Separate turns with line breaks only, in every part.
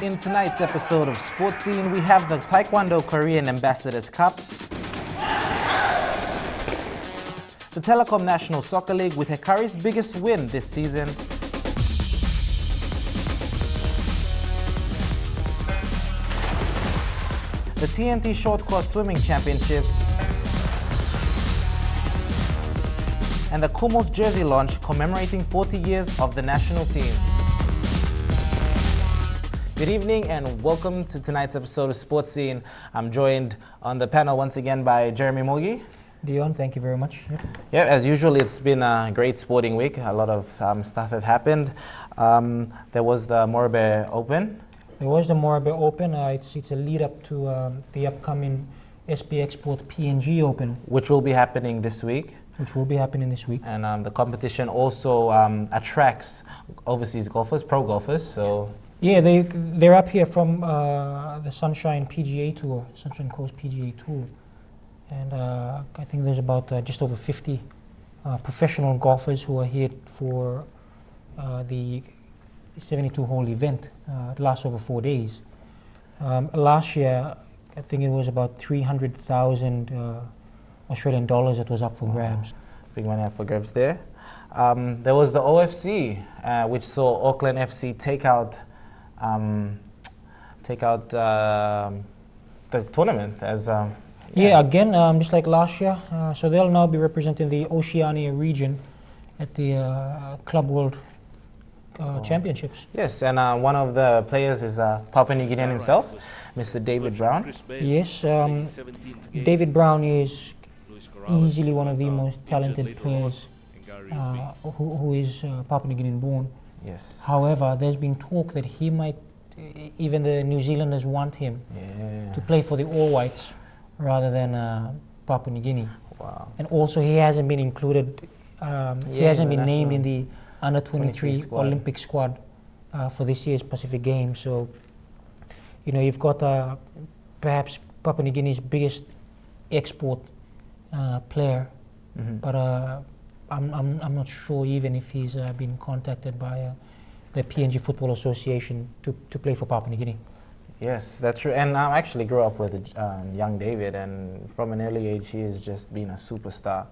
In tonight's episode of Sports Scene, we have the Taekwondo Korean Ambassadors Cup, the Telikom National Soccer League with Hekari's biggest win this season, the TNT Short Course Swimming Championships, and the Kumuls jersey launch commemorating 40 years of the national team. Good evening and welcome to tonight's episode of Sports Scene. I'm joined on the panel once again by Jeremy Mogi.
Dion, thank you very much.
Yeah, as usual, it's been a great sporting week. A lot of stuff have happened. There was the Morbe Open.
There was the Morbe Open. It's a lead up to the upcoming SB Export PNG Open,
Which will be happening this week.
And
the competition also attracts overseas golfers, pro golfers. So
yeah, they're up here from the Sunshine PGA Tour, Sunshine Coast PGA Tour. And I think there's about just over 50 professional golfers who are here for the 72-hole event. It lasts over 4 days. Last year, I think it was about 300,000 Australian dollars that was up for grabs.
Big money up for grabs there. There was the OFC, which saw Auckland FC take out the tournament as
Again, just like last year. So they'll now be representing the Oceania region at the Club World Championships.
Yes, and one of the players is Papua New Guinean himself, Mr. David Brown.
Yes, David Brown is easily one of the most talented players who is Papua New Guinean born.
Yes.
However, there's been talk that he might, even the New Zealanders want him to play for the All Whites rather than Papua New Guinea.
Wow.
And also he hasn't been included, he hasn't been named in the Under 23 Olympic squad for this year's Pacific Games. So, you know, you've got perhaps Papua New Guinea's biggest export player, but I'm not sure even if he's been contacted by the PNG Football Association to play for Papua New Guinea.
Yes, that's true. And I actually grew up with young David, and from an early age, he has just been a superstar.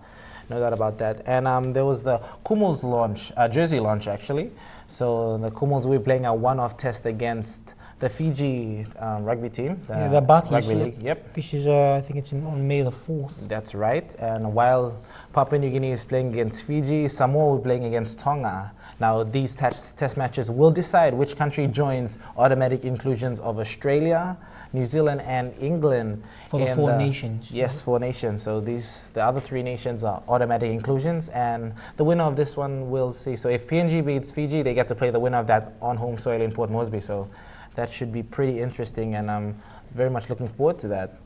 No doubt about that. And there was the Kumuls launch, jersey launch actually. So the Kumuls will be playing a one-off test against the Fiji rugby team.
The Batis,
rugby league. Yep.
This is, I think it's on May the 4th.
That's right. And while Papua New Guinea is playing against Fiji, Samoa will be playing against Tonga. Now, these test matches will decide which country joins automatic inclusions of Australia, New Zealand, and England.
For the four nations.
Yes, 4 nations. So the other 3 nations are automatic inclusions, and the winner of this one will see. So if PNG beats Fiji, they get to play the winner of that on home soil in Port Moresby. So that should be pretty interesting, and I'm very much looking forward to that.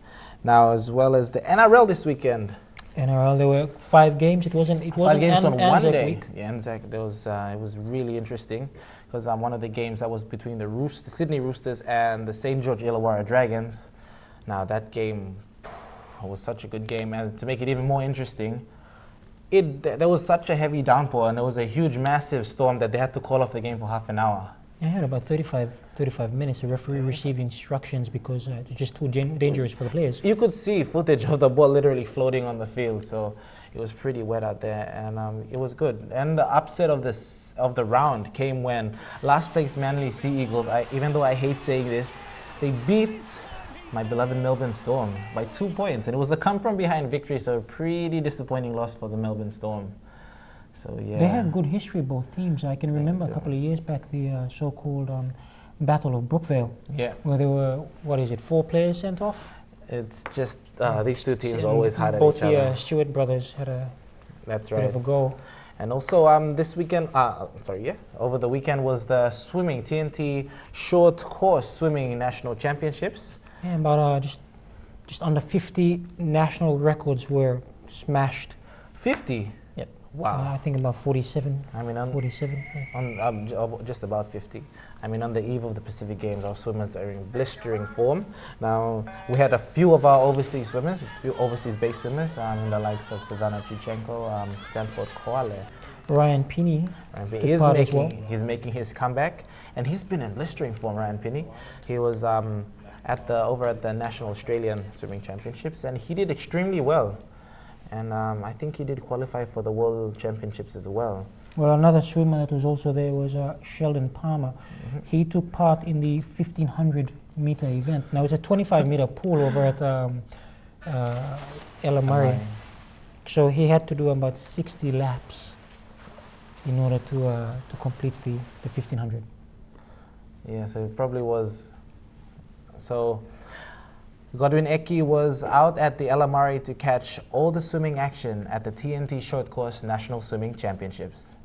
Now, as well as the NRL this weekend.
NRL, there were 5 games. It wasn't
5 games on one day.
Week.
Yeah, Anzac. There was it was really interesting because one of the games that was between the Sydney Roosters and the St. George Illawarra Dragons. Now that game was such a good game, and to make it even more interesting, there was such a heavy downpour and there was a huge, massive storm that they had to call off the game for half an hour.
I had about 35 minutes. The referee received instructions because it's just too dangerous for the players.
You could see footage of the ball literally floating on the field, so it was pretty wet out there, and it was good. And the upset of the round came when last place Manly Sea Eagles, even though I hate saying this, they beat my beloved Melbourne Storm by 2 points, and it was a come-from-behind victory, so a pretty disappointing loss for the Melbourne Storm. So yeah,
they have good history, both teams. I can remember a couple of years back the so-called Battle of Brookvale, where there were 4 players sent off.
It's just these 2 teams always hard at
both
each other.
Both the Stewart brothers had a bit of a go.
And also this weekend, over the weekend was the swimming TNT Short Course Swimming National Championships.
Yeah, about just under 50 national records were smashed.
50. Wow.
I think about 47.
I mean,
47.
Just about 50. I mean, on the eve of the Pacific Games, our swimmers are in blistering form. Now, we had a few of our overseas swimmers, a few overseas-based swimmers, the likes of Savannah Chichenko, Stanford Koale,
Ryan Pinney
he's making his comeback, and he's been in blistering form. Ryan Pinney, he was over at the National Australian Swimming Championships, and he did extremely well. And I think he did qualify for the World Championships as well.
Well, another swimmer that was also there was Sheldon Palmer. He took part in the 1500 meter event. Now it's a 25 meter pool over at Ella Murray. So he had to do about 60 laps in order to complete the 1500.
Yeah, so it probably was. So Godwin Eki was out at the Ella Murray to catch all the swimming action at the TNT Short Course National Swimming Championships.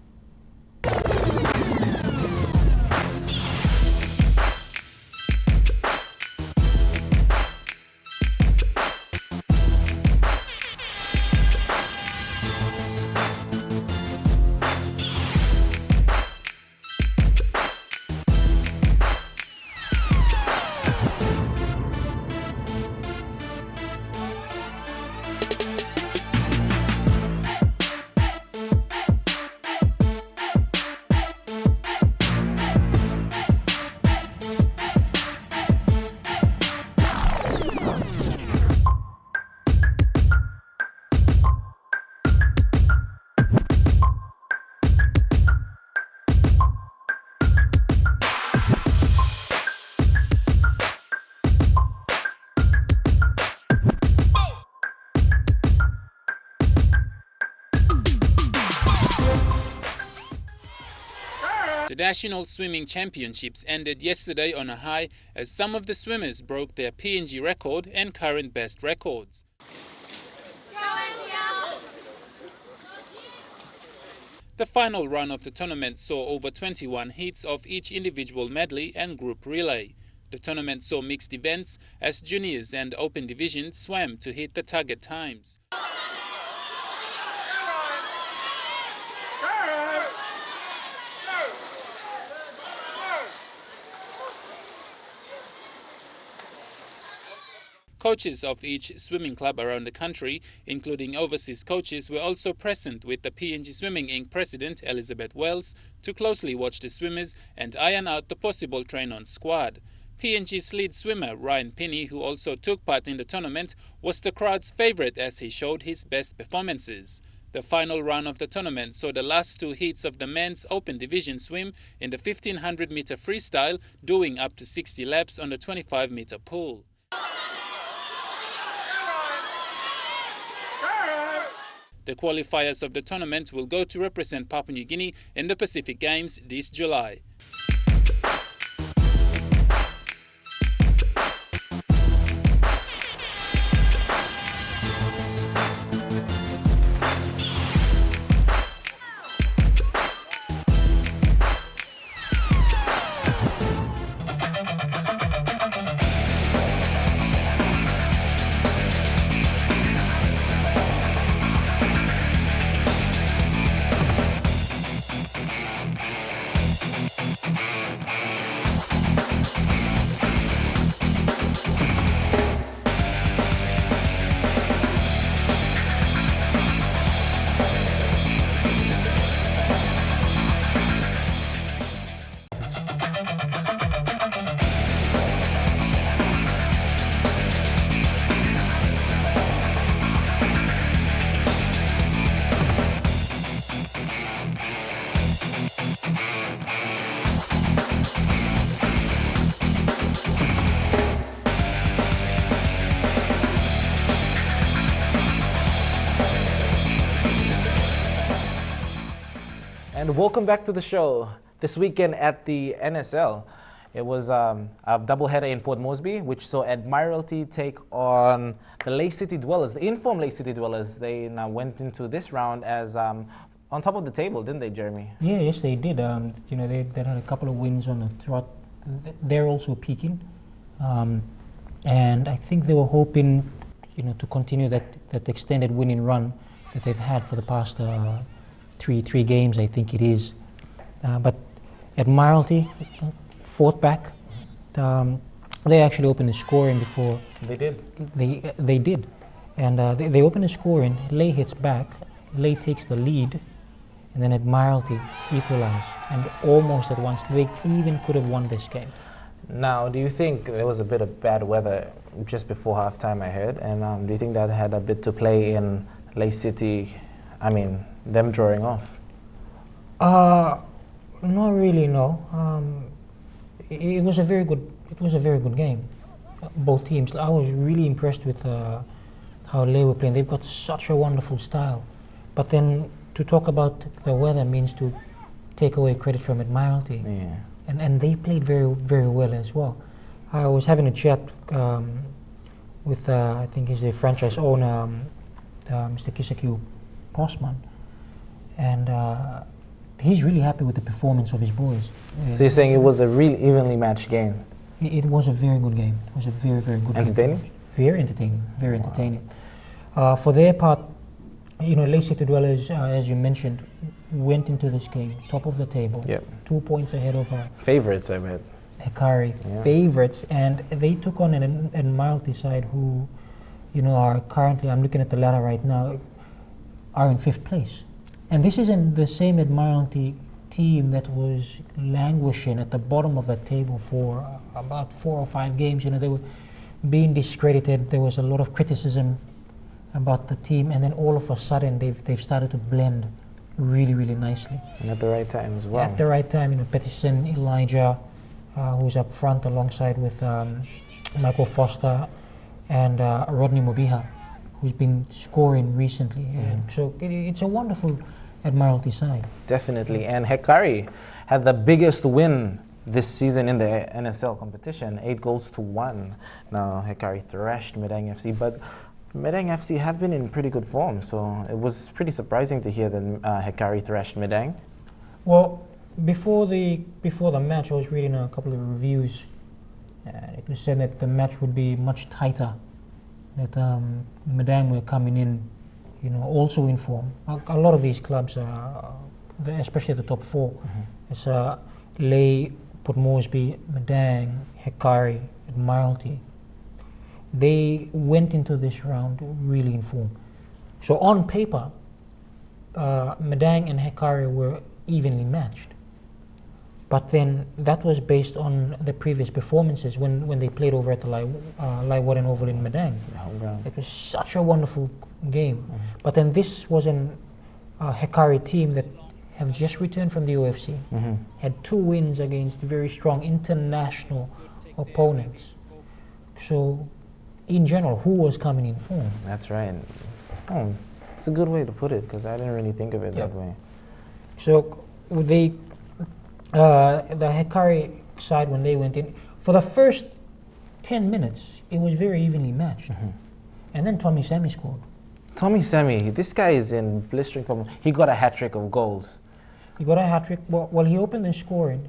The National Swimming Championships ended yesterday on a high as some of the swimmers broke their PNG record and current best records. The final run of the tournament saw over 21 heats of each individual medley and group relay. The tournament saw mixed events as juniors and open divisions swam to hit the target times. Coaches of each swimming club around the country, including overseas coaches, were also present with the PNG Swimming Inc. President Elizabeth Wells to closely watch the swimmers and iron out the possible train-on squad. PNG's lead swimmer Ryan Pinney, who also took part in the tournament, was the crowd's favorite as he showed his best performances. The final run of the tournament saw the last two heats of the men's open division swim in the 1500-meter freestyle, doing up to 60 laps on the 25-meter pool. The qualifiers of the tournament will go to represent Papua New Guinea in the Pacific Games this July.
And welcome back to the show. This weekend at the NSL, it was a doubleheader in Port Moresby, which saw Admiralty take on the Lake City Dwellers, the informed Lake City Dwellers. They now went into this round as on top of the table, didn't they, Jeremy?
Yeah, yes, they did. You know, they had a couple of wins on the trot. They're also peaking, and I think they were hoping, you know, to continue that extended winning run that they've had for the past three games, I think it is. But Admiralty fought back. They actually opened the scoring before.
They did.
They did, and they opened the scoring. Lay hits back. Lay takes the lead, and then Admiralty equalized, and almost at once they even could have won this game.
Now, do you think there was a bit of bad weather just before halftime, I heard, and do you think that had a bit to play in Leigh City, them drawing off?
Not really, no. It was a very good game. Both teams. I was really impressed with how Leigh were playing. They've got such a wonderful style. But then to talk about the weather means to take away credit from Admiralty.
Yeah.
And they played very, very well as well. I was having a chat with, I think he's the franchise owner, Mr. Kisakyu Postman, and he's really happy with the performance of his boys.
So you're saying it was a really evenly matched game?
It was a very good game. It was a very, very good
entertaining?
game. Very entertaining, very entertaining. For their part, Leigh City Dwellers, as you mentioned, went into this game top of the table, 2 points ahead of
favorites, I bet.
Hekari, favorites, and they took on an Admiralty side who, are currently, I'm looking at the ladder right now, are in 5th place. And this isn't the same Admiralty team that was languishing at the bottom of the table for about 4 or 5 games. They were being discredited. There was a lot of criticism about the team, and then all of a sudden they've started to blend really, really nicely.
And at the right time as well.
At the right time, Peterson, Elijah, who's up front alongside with Michael Foster and Rodney Mobiha, who's been scoring recently. And so it's a wonderful Admiralty side.
Definitely. And Hekari had the biggest win this season in the NSL competition, 8-1. Now Hekari thrashed Medang FC, but Medang FC have been in pretty good form, so it was pretty surprising to hear that Hekari thrashed Medang.
Well, before the match, I was reading a couple of reviews. It was said that the match would be much tighter, that Medang were coming in, also in form. A lot of these clubs, especially the top 4, it's Leigh, Port Moresby, Medang, Hekari, Admiralty. They went into this round really in form. So on paper, Medang and Hekari were evenly matched. But then that was based on the previous performances when they played over at the Lai Warren Oval in Medang. It was such a wonderful game. But then this was an Hekari team that have just returned from the UFC, had 2 wins against very strong international opponents. So in general, who was coming in form?
That's right. It's a good way to put it, because I didn't really think of it that way.
So the Hekari side, when they went in, for the first 10 minutes, it was very evenly matched. And then Tommy Sammy scored.
Tommy Sammy, this guy is in blistering form. He got a hat-trick of goals.
He got a hat-trick. Well, he opened the scoring.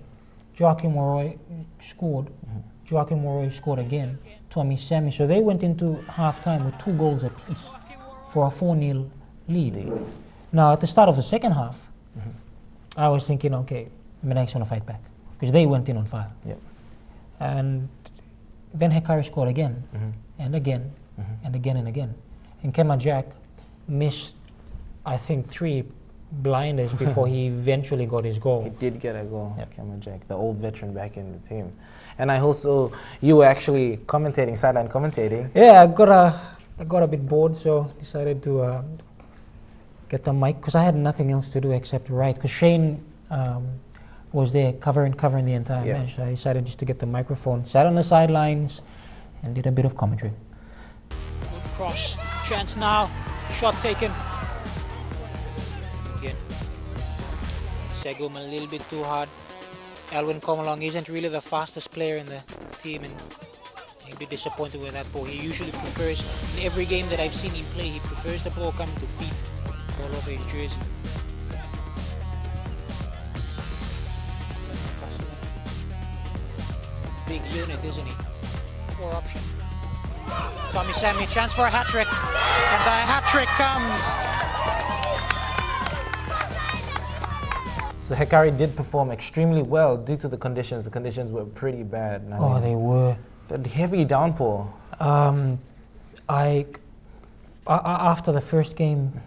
Joachim Moroy scored. Joachim Moroy scored again. Tommy Sammy. So they went into half-time with 2 goals apiece for a 4-0 lead. Now, at the start of the second half, I was thinking, okay, Medang's going to fight back, because they went in on fire. And then Hekari scored again, and again, and again, and again. And Kema Jack missed, I think, 3 blinders before he eventually got his goal.
He did get a goal, Kema Jack, the old veteran back in the team. And you were actually commentating, sideline commentating.
Yeah, I got a bit bored, so decided to get the mic, because I had nothing else to do except write, because Shane was there covering the entire match. So I decided just to get the microphone, sat on the sidelines, and did a bit of commentary.
Good cross, chance now, shot taken. Again, Segum a little bit too hard. Alwyn Comalong isn't really the fastest player in the team, and he'll be disappointed with that ball. He usually prefers, in every game that I've seen him play, he prefers the ball coming to feet all over his jersey. Big unit, isn't he? 4 option. Tommy Sammy, chance for a hat-trick, and the hat-trick comes.
So Hekari did perform extremely well due to the conditions. The conditions were pretty bad.
They were.
The heavy downpour.
After the first game,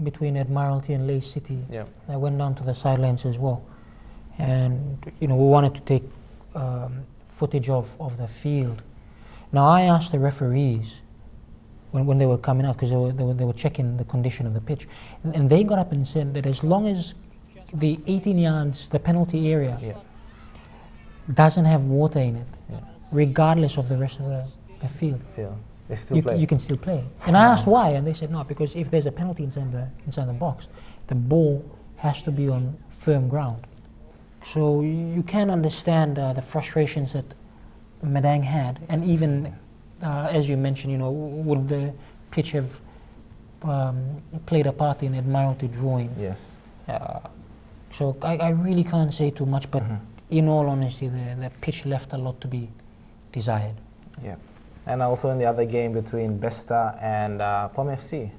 between Admiralty and Leigh City.
Yeah.
I went down to the sidelines as well, and we wanted to take footage of the field. Now I asked the referees when they were coming out, because they were checking the condition of the pitch, and they got up and said that as long as the 18 yards, the penalty area, doesn't have water in it, regardless of the rest of the field,
they still play.
You can still play. And I asked why, and they said no, because if there's a penalty inside the box, the ball has to be on firm ground. So you can understand the frustrations that Madang had, and even as you mentioned, would the pitch have played a part in Admiralty drawing?
Yes.
So I really can't say too much, but in all honesty, the pitch left a lot to be desired.
Yeah. And also in the other game between Besta and POM FC.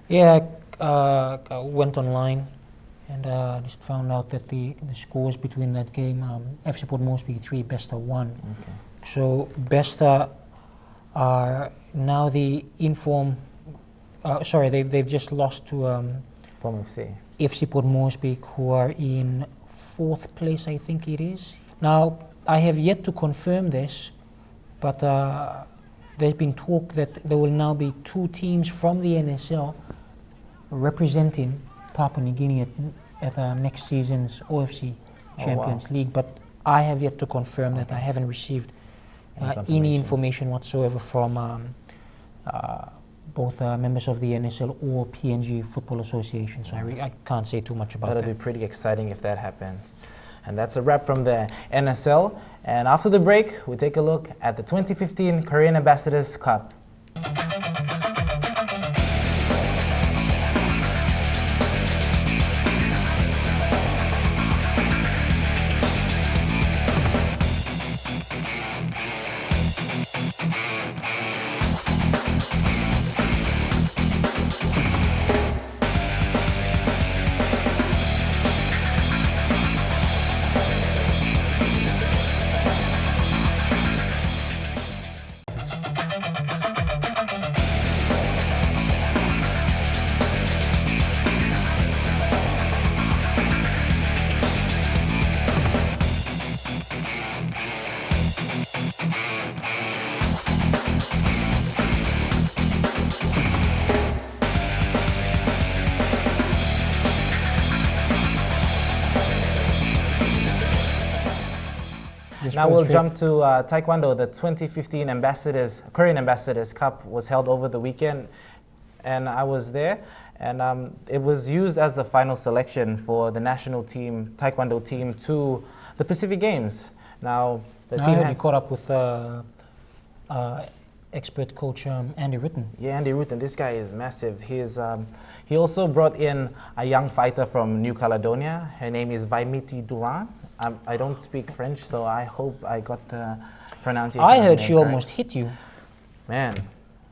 Yeah, I went online and just found out that the scores between that game, FC Port Moresby 3, Besta 1.
Okay.
So Besta are now the inform. They've just lost to
POM FC.
FC Port Moresby, who are in 4th place, I think it is. Now, I have yet to confirm this, but there's been talk that there will now be 2 teams from the NSL representing Papua New Guinea at next season's OFC Champions League. But I have yet to confirm that. I haven't received any information whatsoever from both members of the NSL or PNG Football Association. So I can't say too much about that.
That'll be pretty exciting if that happens. And that's a wrap from the NSL. And after the break, we take a look at the 2015 Korean Ambassadors Cup. Now we'll jump to Taekwondo. The 2015 Korean Ambassadors Cup was held over the weekend, and I was there. And it was used as the final selection for the national team, Taekwondo team, to the Pacific Games. Now the team has
caught up with expert coach Andy Ritten.
Yeah, Andy Ritten. This guy is massive. He also brought in a young fighter from New Caledonia. Her name is Vaimiti Duran. I don't speak French, so I hope I got the pronunciation.
I heard she almost hit you.
Man,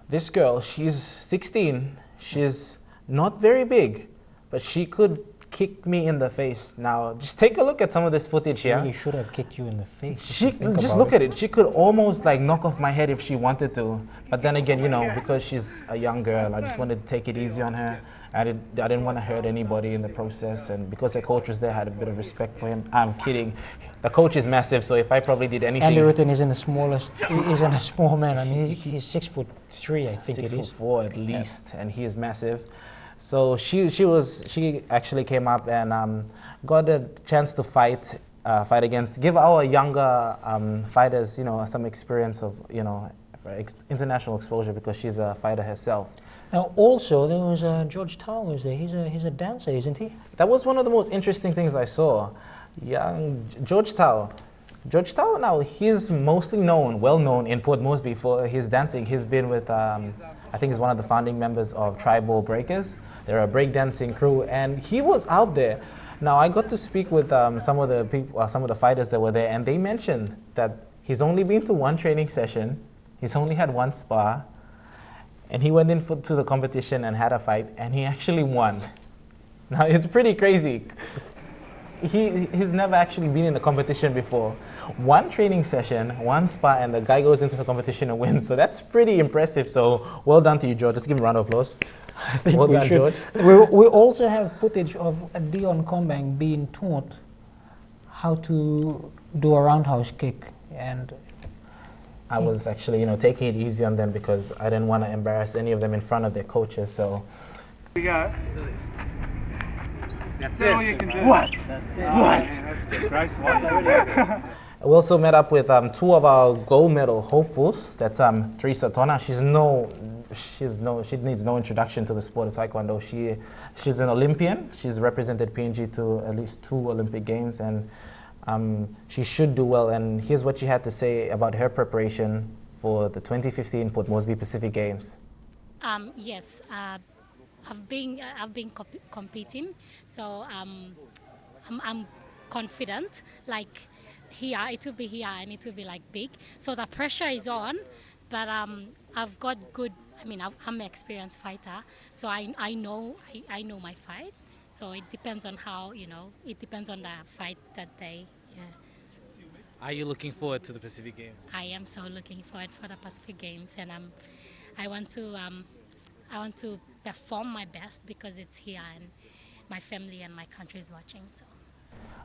this girl, she's 16. She's not very big, but she could kick me in the face. Now, just take a look at some of this footage here.
She really should have kicked you in the face.
Just look at it. She could almost like knock off my head if she wanted to. But then again, because she's a young girl, I just wanted to take it easy on her. I didn't want to hurt anybody in the process, and because the coach was there, I had a bit of respect for him. I'm kidding. The coach is massive, so if I probably did anything...
Andy Ritten isn't the smallest, he isn't a small man. I mean, he's 6'3", I think it is.
6'4" at least, and he is massive. So she actually came up and got a chance to fight against, give our younger fighters, some experience of, international exposure, because she's a fighter herself.
Now, also, there was George Towers there. He's a dancer, isn't he?
That was one of the most interesting things I saw. Young George Tao. George Tao, now, he's mostly well known in Port Moresby for his dancing. He's been with, I think he's one of the founding members of Tribal Breakers. They're a breakdancing crew, and he was out there. Now, I got to speak with some of the people, some of the fighters that were there, and they mentioned that he's only been to one training session. He's only had one spar. And he went in to the competition and had a fight, and he actually won. Now, it's pretty crazy. He's never actually been in a competition before, one training session, one spot, and the guy goes into the competition and wins. So that's pretty impressive. So well done to you, George. Let's give him a round of applause.
I think
well
we
done,
should.
George.
We also have footage of Dion Combang being taught how to do a roundhouse kick, and
I was actually, taking it easy on them because I didn't want to embarrass any of them in front of their coaches. So
we got.
Let's do this.
That's all you can do. What?
That's it.
What? That's disgraceful.
we also met up with two of our gold medal hopefuls. That's Teresa Tona. She needs no introduction to the sport of Taekwondo. She's an Olympian. She's represented PNG to at least 2 Olympic Games, and she should do well. And here's what she had to say about her preparation for the 2015 Port Moresby Pacific Games.
Yes, I've been competing, so I'm confident. Like here, it will be here and it will be like big. So the pressure is on, but I've got good. I mean, I'm an experienced fighter, so I know my fight. So it depends on how, it depends on the fight that day. Yeah.
Are you looking forward to the Pacific Games?
I am so looking forward for the Pacific Games, and I want to perform my best because it's here and my family and my country is watching. So.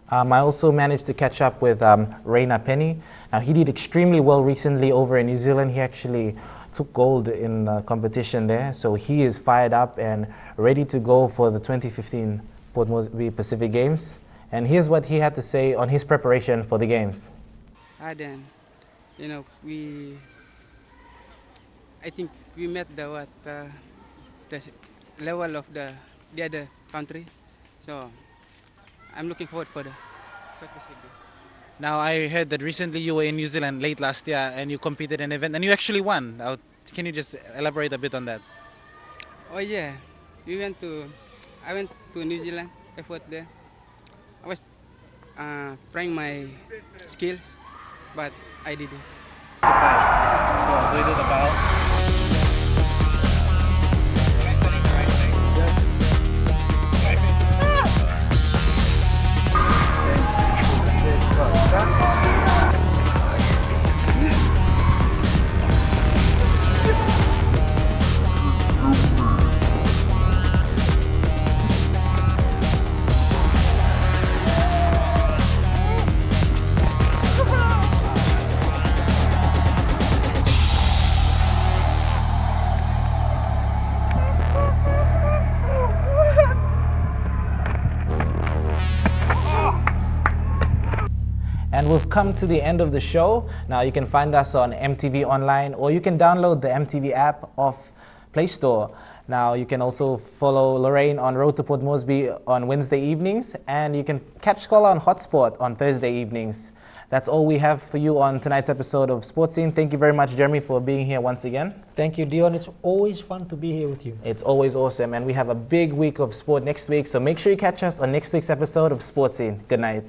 I also managed to catch up with Reina Penny. Now he did extremely well recently over in New Zealand. He actually took gold in the competition there, so he is fired up and ready to go for the 2015 Port Moresby Pacific Games. And here's what he had to say on his preparation for the games.
Then, I think we met the level of the other country, so I'm looking forward for the success.
Now, I heard that recently you were in New Zealand late last year and you competed in an event and you actually won. Can you just elaborate a bit on that?
Oh yeah, I went to New Zealand. I fought there. I was trying my skills, but I did it.
So, we did the battle.
And we've come to the end of the show. Now you can find us on MTV Online, or you can download the MTV app off Play Store. Now you can also follow Lorraine on Road to Port Moresby on Wednesday evenings, and you can catch Scholar on Hotspot on Thursday evenings. That's all we have for you on tonight's episode of Sports Scene. Thank you very much, Jeremy, for being here once again.
Thank you, Dion. It's always fun to be here with you.
It's always awesome, and we have a big week of sport next week, so make sure you catch us on next week's episode of Sports Scene. Good night.